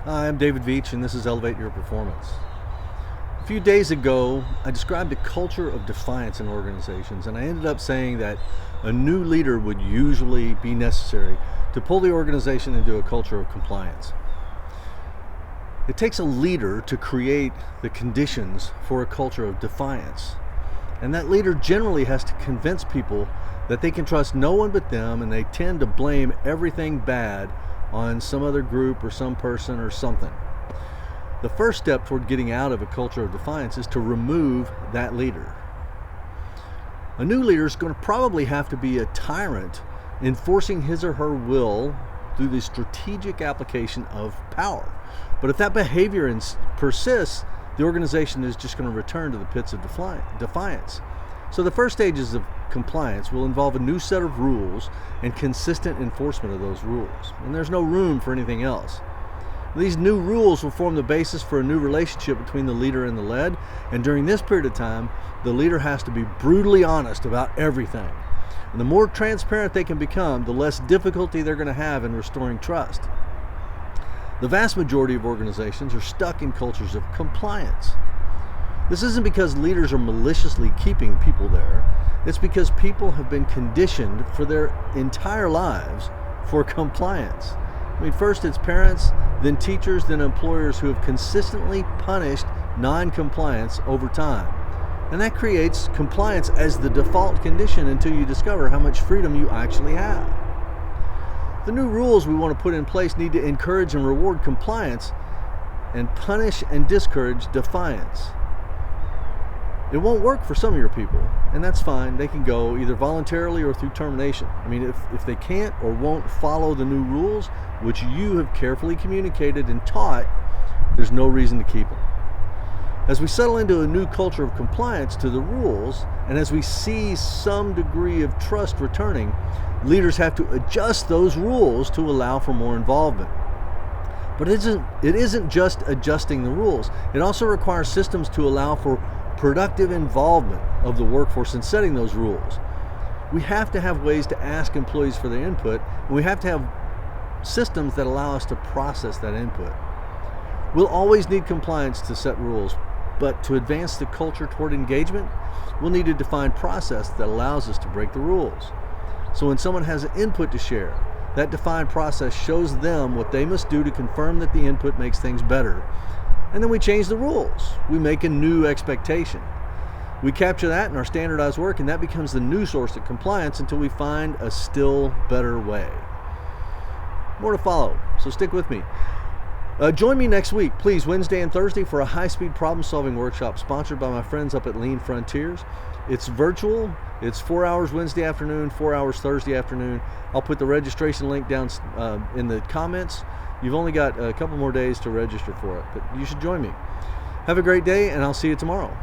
Hi, I'm David Veech, and this is Elevate Your Performance. A few days ago, I described a culture of defiance in organizations, and I ended up saying that a new leader would usually be necessary to pull the organization into a culture of compliance. It takes a leader to create the conditions for a culture of defiance, and that leader generally has to convince people that they can trust no one but them, and they tend to blame everything bad on some other group or some person or something. The first step toward getting out of a culture of defiance is to remove that leader. A new leader is going to probably have to be a tyrant, enforcing his or her will through the strategic application of power. But if that behavior persists, the organization is just going to return to the pits of defiance. So the first stages of compliance will involve a new set of rules and consistent enforcement of those rules. And there's no room for anything else. These new rules will form the basis for a new relationship between the leader and the led. And during this period of time, the leader has to be brutally honest about everything. And the more transparent they can become, the less difficulty they're going to have in restoring trust. The vast majority of organizations are stuck in cultures of compliance. This isn't because leaders are maliciously keeping people there. It's because people have been conditioned for their entire lives for compliance. I mean, first it's parents, then teachers, then employers who have consistently punished non-compliance over time. And that creates compliance as the default condition until you discover how much freedom you actually have. The new rules we want to put in place need to encourage and reward compliance and punish and discourage defiance. It won't work for some of your people, and that's fine. They can go either voluntarily or through termination. I mean, if they can't or won't follow the new rules, which you have carefully communicated and taught, there's no reason to keep them. As we settle into a new culture of compliance to the rules, and as we see some degree of trust returning, leaders have to adjust those rules to allow for more involvement. But it isn't just adjusting the rules. It also requires systems to allow for productive involvement of the workforce in setting those rules. We have to have ways to ask employees for their input, and we have to have systems that allow us to process that input. We'll always need compliance to set rules, but to advance the culture toward engagement, we'll need a defined process that allows us to break the rules. So when someone has an input to share, that defined process shows them what they must do to confirm that the input makes things better. And then we change the rules. We make a new expectation. We capture that in our standardized work, and that becomes the new source of compliance until we find a still better way. More to follow, so stick with me. Join me next week, please, Wednesday and Thursday, for a high-speed problem-solving workshop sponsored by my friends up at Lean Frontiers. It's virtual. It's 4 hours Wednesday afternoon, 4 hours Thursday afternoon. I'll put the registration link down in the comments. You've only got a couple more days to register for it, but you should join me. Have a great day, and I'll see you tomorrow.